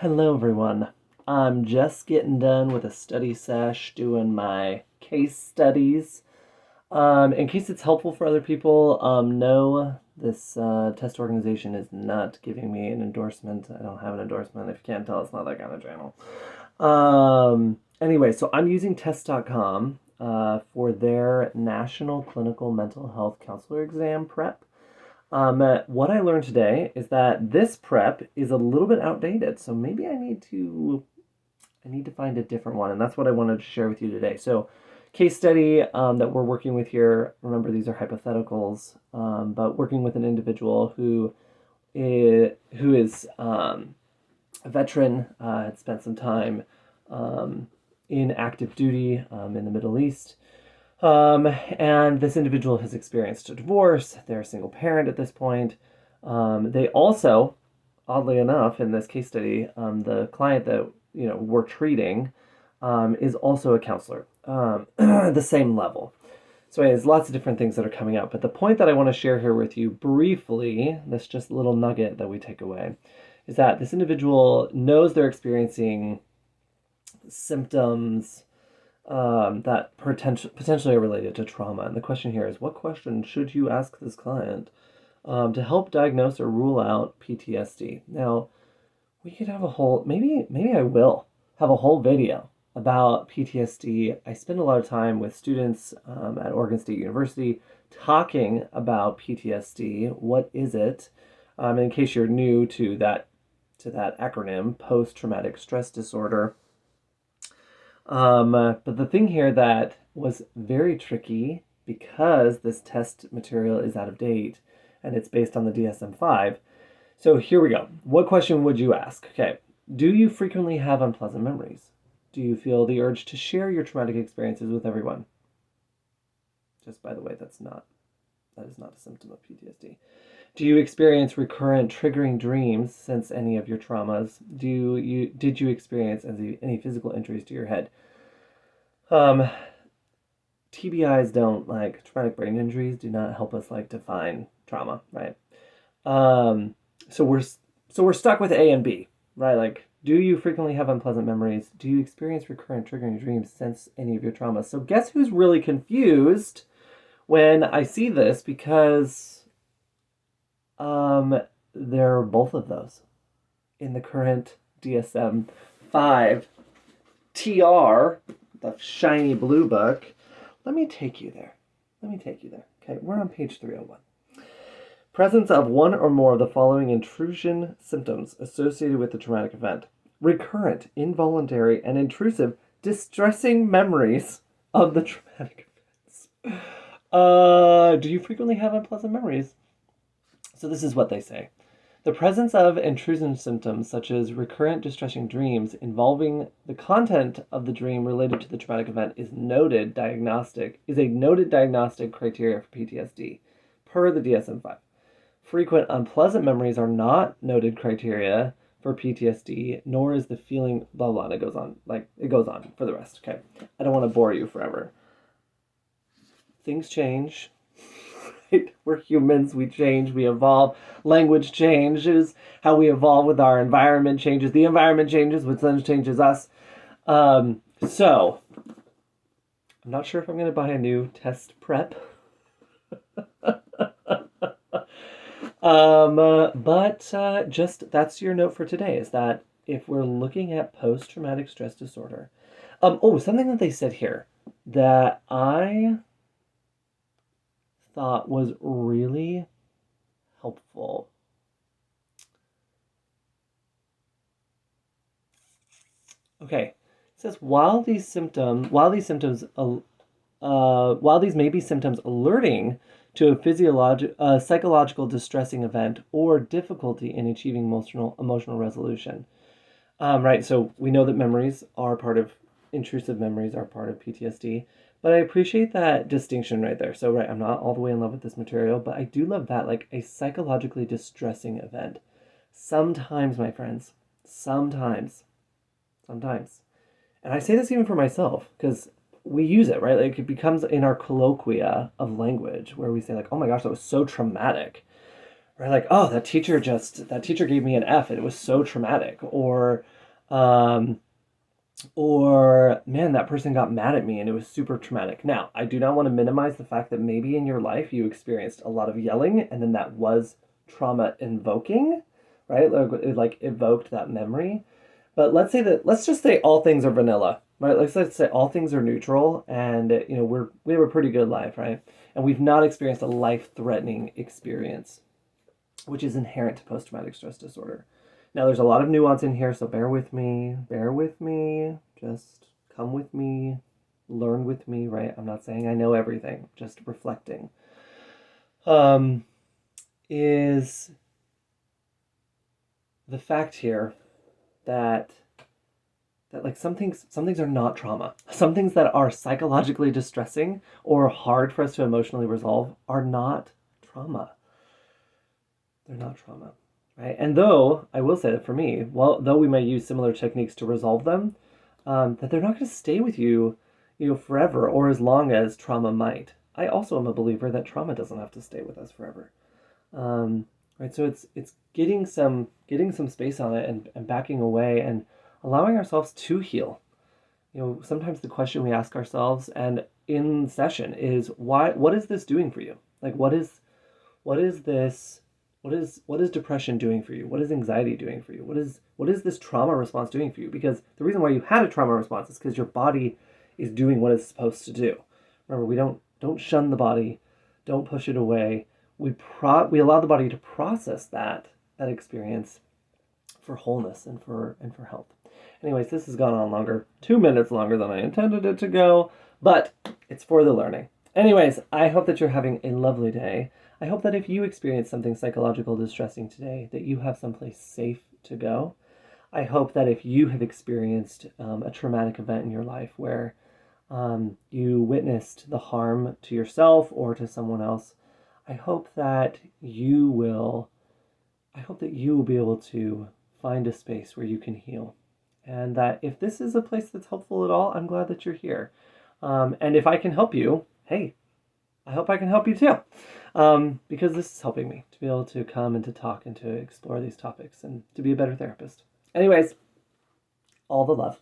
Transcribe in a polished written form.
Hello, everyone. I'm just getting done with a study sesh doing my case studies. In case it's helpful for other people, no, this test organization is not giving me an endorsement. I don't have an endorsement. If you can't tell, it's not that kind of channel. Anyway, so I'm using test.com for their National Clinical Mental Health Counselor Exam prep. What I learned today is that this prep is a little bit outdated, so maybe I need to find a different one, and that's what I wanted to share with you today. So, case study that we're working with here. Remember, these are hypotheticals, but working with an individual who is a veteran, had spent some time in active duty in the Middle East. And this individual has experienced a divorce. They're a single parent at this point. They also, oddly enough, in this case study, the client that we're treating is also a counselor, the same level. So there's lots of different things that are coming up. But the point that I want to share here with you briefly, that's just a little nugget that we take away, is that this individual knows they're experiencing symptoms that potentially are related to trauma. And the question here is, what question should you ask this client to help diagnose or rule out PTSD? Now, we could have a whole, maybe I will have a whole video about PTSD. I spend a lot of time with students at Oregon State University talking about PTSD. What is it? In case you're new to that acronym, post-traumatic stress disorder. But the thing here that was very tricky, because this test material is out of date and it's based on the DSM-5. So here we go. What question would you ask? Okay. Do you frequently have unpleasant memories? Do you feel the urge to share your traumatic experiences with everyone? Just by the way, that is not a symptom of PTSD. Do you experience recurrent triggering dreams since any of your traumas? Did you experience any physical injuries to your head? TBIs don't, like, traumatic brain injuries do not help us define trauma, right? So we're stuck with A and B, right? Like, do you frequently have unpleasant memories? Do you experience recurrent triggering dreams since any of your traumas? So guess who's really confused when I see this, because there are both of those in the current DSM-5 TR, the shiny blue book. Let me take you there. Okay, we're on page 301. Presence of one or more of the following intrusion symptoms associated with the traumatic event. Recurrent, involuntary, and intrusive distressing memories of the traumatic events. Do you frequently have unpleasant memories? So this is what they say. The presence of intrusion symptoms such as recurrent distressing dreams involving the content of the dream related to the traumatic event is a noted diagnostic criteria for PTSD, per the DSM-5. Frequent unpleasant memories are not noted criteria for PTSD, nor is the feeling blah blah. And it goes on for the rest. Okay, I don't want to bore you forever. Things change. Right? We're humans. We change. We evolve. Language changes. How we evolve with our environment changes. The environment changes, which then changes us. So I'm not sure if I'm going to buy a new test prep. But just that's your note for today, is that if we're looking at post-traumatic stress disorder, something that they said here that I thought was really helpful. Okay, it says while these may be symptoms alerting to a psychological distressing event or difficulty in achieving emotional resolution. Right, so we know that intrusive memories are part of PTSD, but I appreciate that distinction right there. So, right, I'm not all the way in love with this material, but I do love that, like a psychologically distressing event. Sometimes, my friends, sometimes. And I say this even for myself, because we use it, right? Like, it becomes in our colloquia of language where we say, like, oh my gosh, that was so traumatic, right? Like, oh, that teacher gave me an F and it was so traumatic. Um, or man, that person got mad at me and it was super traumatic. Now, I do not want to minimize the fact that maybe in your life you experienced a lot of yelling and then that was trauma invoking, right? Like it like evoked that memory. But let's just say all things are vanilla, right? Let's say all things are neutral and we have a pretty good life, right? And we've not experienced a life-threatening experience, which is inherent to post-traumatic stress disorder. Now, there's a lot of nuance in here, so bear with me, just come with me, learn with me, right? I'm not saying I know everything, just reflecting. Is the fact here that like some things are not trauma. Some things that are psychologically distressing or hard for us to emotionally resolve are not trauma. They're not trauma. Right? And though I will say that for me, well, though we may use similar techniques to resolve them, that they're not going to stay with you, forever or as long as trauma might. I also am a believer that trauma doesn't have to stay with us forever. Right? So it's getting some space on it and backing away and allowing ourselves to heal. Sometimes the question we ask ourselves and in session is what is this doing for you? Like what is this? What is depression doing for you? What is anxiety doing for you? What is this trauma response doing for you? Because the reason why you had a trauma response is because your body is doing what it's supposed to do. Remember, we don't shun the body, don't push it away. We allow the body to process that experience for wholeness and for health. Anyways, this has gone on longer, 2 minutes longer than I intended it to go, but it's for the learning. Anyways, I hope that you're having a lovely day. I hope that if you experience something psychological distressing today, that you have someplace safe to go. I hope that if you have experienced a traumatic event in your life where you witnessed the harm to yourself or to someone else, I hope that you will be able to find a space where you can heal. And that if this is a place that's helpful at all, I'm glad that you're here. And if I can help you, hey, I hope I can help you too. Because this is helping me to be able to come and to talk and to explore these topics and to be a better therapist. Anyways, all the love.